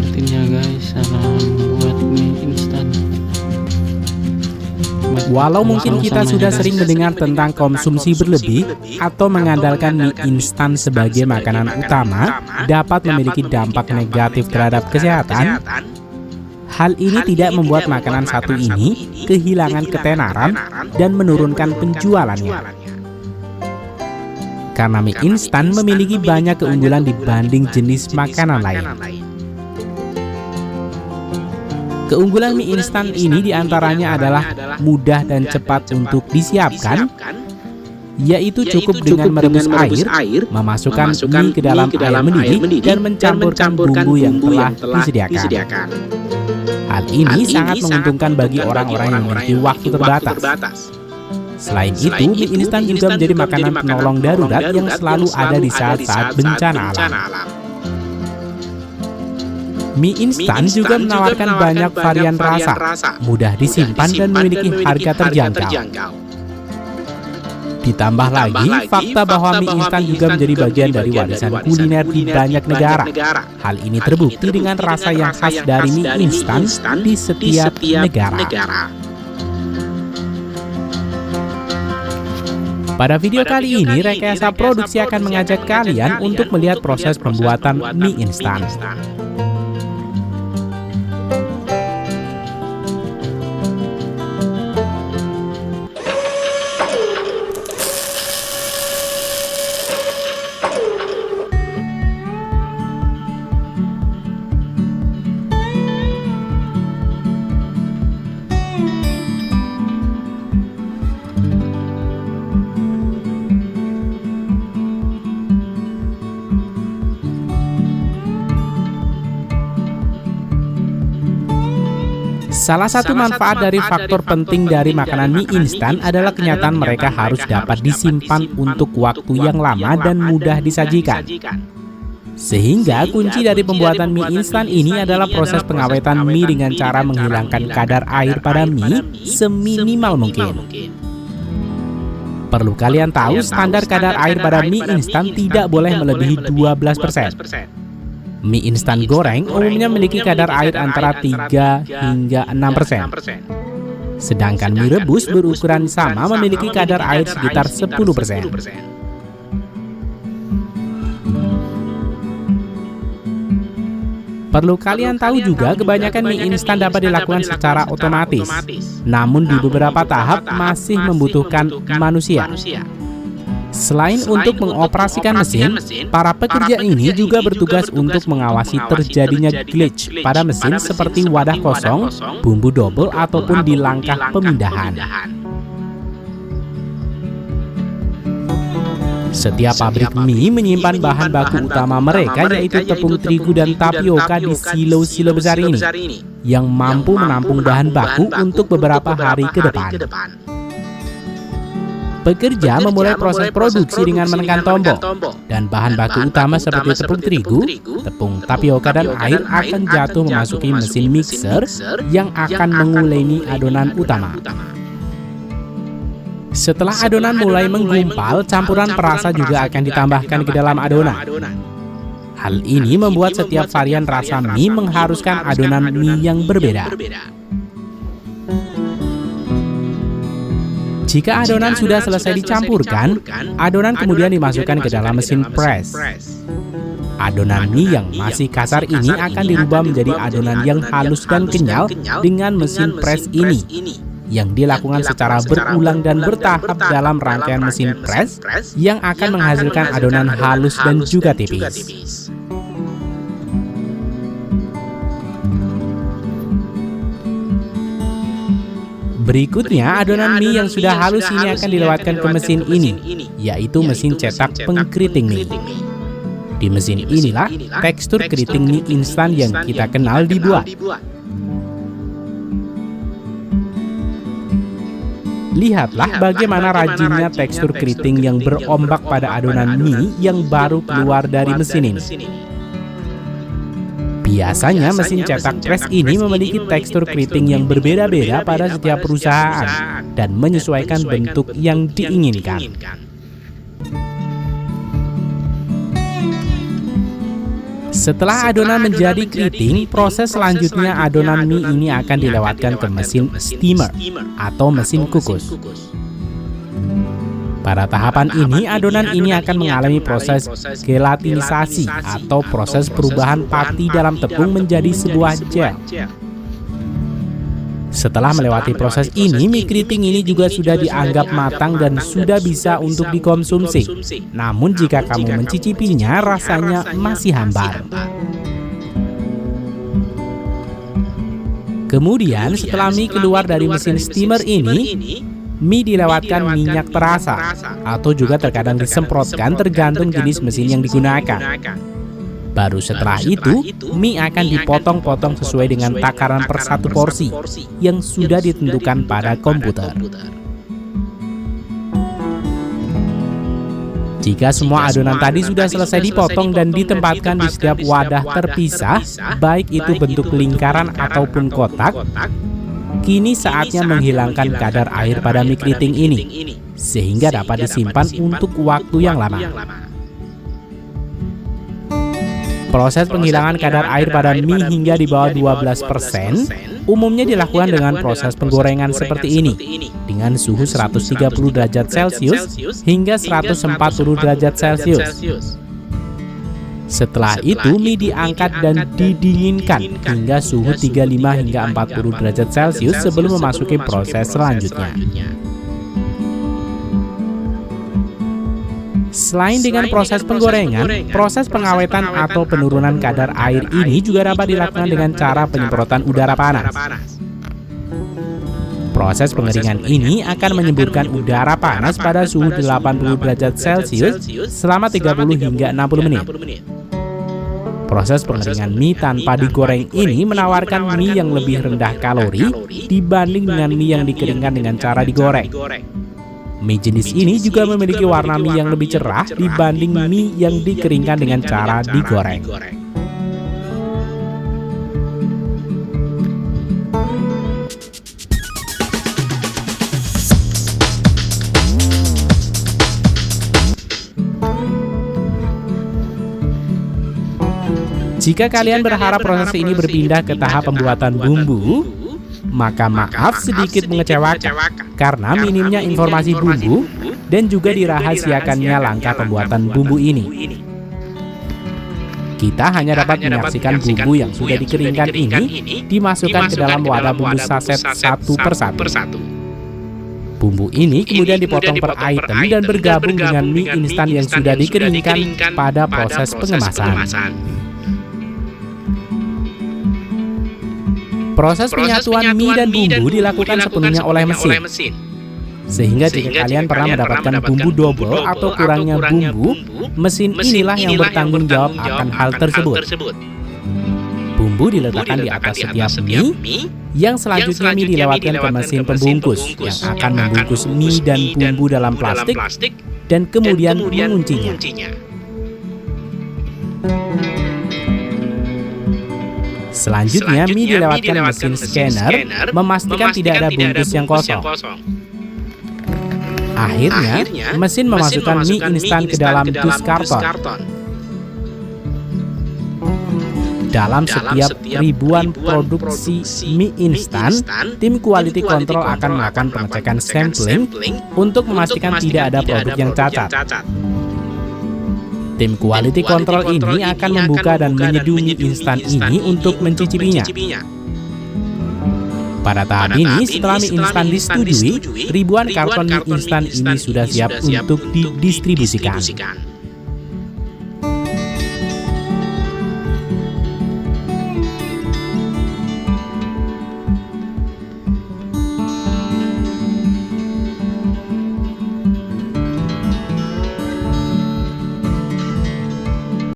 sepertinya guys, cara membuat mie instan. Walau mungkin kita sudah sering mendengar tentang konsumsi berlebih atau mengandalkan mie instan sebagai makanan utama dapat memiliki dampak negatif terhadap kesehatan, hal ini tidak membuat makanan satu ini kehilangan ketenaran dan menurunkan penjualannya. Karena mie instan memiliki banyak keunggulan dibanding jenis makanan lain. Keunggulan mie instan ini diantaranya adalah mudah dan cepat untuk disiapkan, yaitu cukup dengan merebus air, memasukkan mie ke dalam air mendidih, dan mencampurkan bumbu yang telah disediakan. Hal ini sangat menguntungkan bagi orang-orang yang memiliki waktu terbatas. Selain itu, mie instan juga menjadi makanan penolong darurat yang selalu ada di saat-saat bencana alam. Mie instan juga menawarkan banyak varian rasa, mudah disimpan dan memiliki harga terjangkau. Ditambah lagi, fakta bahwa mie instan juga menjadi bagian dari warisan kuliner di banyak negara. Hal ini terbukti dengan rasa yang khas dari mie instan di setiap negara. Pada video kali ini, Rekayasa Produksi akan mengajak kalian untuk melihat proses pembuatan mie instan. Salah satu manfaat dari faktor penting dari makanan mie instan adalah kenyataan mereka harus dapat disimpan untuk waktu yang lama dan mudah disajikan. Sehingga kunci dari pembuatan mie instan ini adalah proses pengawetan mie dengan cara menghilangkan kadar air pada mie seminimal mungkin. Perlu kalian tahu, standar kadar air pada mie instan tidak boleh melebihi 12%. Mie instan goreng umumnya memiliki kadar air antara 3 hingga 6%. Sedangkan mie rebus berukuran sama memiliki kadar air sekitar 10%. Perlu kalian tahu juga, kebanyakan mie instan dapat dilakukan secara otomatis. Namun di beberapa tahap masih membutuhkan manusia. Selain untuk mengoperasikan mesin, para pekerja ini juga bertugas untuk mengawasi terjadinya glitch pada mesin seperti wadah kosong, bumbu double, ataupun di langkah pemindahan. Setiap pabrik mie menyimpan bahan baku utama mereka, yaitu tepung terigu dan tapioka di silo-silo besar ini, yang mampu menampung bahan baku untuk beberapa hari ke depan. Pekerja memulai proses produksi dengan menekan tombol, dan bahan baku utama seperti tepung terigu, tepung tapioka, dan air akan jatuh memasuki mesin mixer yang akan menguleni adonan utama. Setelah adonan mulai menggumpal, campuran perasa juga akan ditambahkan ke dalam adonan. Hal ini membuat setiap varian rasa mie mengharuskan adonan mie yang berbeda. Jika adonan sudah selesai dicampurkan, adonan kemudian dimasukkan ke dalam mesin press. Adonan mie yang masih kasar ini akan dirubah menjadi adonan yang halus dan kenyal dengan mesin press ini, yang dilakukan secara berulang dan bertahap dalam rangkaian mesin press yang akan menghasilkan adonan halus dan juga tipis. Berikutnya, adonan mie yang sudah halus ini akan dilewatkan ke mesin ini, yaitu mesin cetak pengkeriting mie. Di mesin inilah tekstur keriting mie instan yang kita kenal dibuat. Lihatlah bagaimana rajinnya tekstur keriting yang berombak pada adonan mie yang baru keluar dari mesin ini. Biasanya mesin cetak press ini memiliki tekstur keriting yang berbeda-beda pada setiap perusahaan dan menyesuaikan bentuk yang diinginkan. Setelah adonan menjadi keriting, proses selanjutnya adonan mie ini akan dilewatkan ke mesin steamer atau mesin kukus. Pada tahapan ini, adonan ini akan mengalami proses gelatinisasi atau proses perubahan pati dalam tepung menjadi sebuah gel. Setelah melewati proses ini, mie keriting ini juga sudah dianggap matang dan sudah bisa untuk dikonsumsi. Namun jika kamu mencicipinya, rasanya masih hambar. Kemudian setelah mie keluar dari mesin steamer ini, mie dilewatkan minyak perasa atau juga terkadang disemprotkan tergantung jenis mesin yang digunakan. Baru setelah itu, mie akan dipotong-potong sesuai dengan takaran per satu porsi yang sudah ditentukan pada komputer. Jika semua adonan tadi sudah selesai dipotong dan ditempatkan di setiap wadah terpisah, baik itu bentuk lingkaran ataupun kotak, kini saatnya menghilangkan kadar air pada mie keriting ini, sehingga dapat disimpan untuk waktu yang lama. Proses penghilangan kadar air pada mie hingga di bawah 12% umumnya dilakukan dengan proses penggorengan seperti ini, dengan suhu 130 derajat Celcius hingga 140 derajat Celcius. Setelah itu, mie diangkat dan didinginkan hingga suhu 35 hingga 40 derajat Celcius sebelum memasuki proses selanjutnya. Selain dengan proses penggorengan, proses pengawetan atau penurunan kadar air ini juga dapat dilakukan dengan cara penyemprotan udara panas. Proses pengeringan ini akan menyemburkan udara panas pada suhu 80 derajat Celcius selama 30 hingga 60 menit. Proses pengeringan mie tanpa digoreng ini menawarkan mie yang lebih rendah kalori dibanding dengan mie yang dikeringkan dengan cara digoreng. Mie jenis ini juga memiliki warna mie yang lebih cerah dibanding mie yang dikeringkan dengan cara digoreng. Jika kalian berharap proses ini berpindah ke tahap pembuatan bumbu, maka maaf sedikit mengecewakan karena minimnya informasi bumbu dan juga dirahasiakannya langkah pembuatan bumbu ini. Kita hanya dapat menyaksikan bumbu yang sudah dikeringkan ini dimasukkan ke dalam wadah bumbu saset satu persatu. Bumbu ini kemudian dipotong per item dan bergabung dengan mie instan yang sudah dikeringkan pada proses pengemasan. Proses penyatuan mie dan bumbu dilakukan sepenuhnya oleh mesin. Sehingga jika kalian pernah mendapatkan bumbu double atau kurangnya bumbu, mesin inilah yang bertanggung jawab akan hal tersebut. Bumbu diletakkan di atas setiap mie, yang selanjutnya mie dilewatkan ke mesin pembungkus yang akan membungkus mie dan bumbu dalam plastik dan kemudian menguncinya. Selanjutnya, mie dilewatkan mesin scanner, memastikan tidak ada bungkus yang kosong. Akhirnya, mesin memasukkan mie instan ke dalam dus karton. Dalam setiap ribuan produksi mie instan, tim quality control akan melakukan pengecekan sampling untuk memastikan tidak ada produk yang cacat. Tim quality control ini akan membuka dan menyeduh mie instan ini untuk mencicipinya. Pada tahap ini, setelah mie instan disetujui, ribuan karton mie instan ini sudah siap untuk didistribusikan.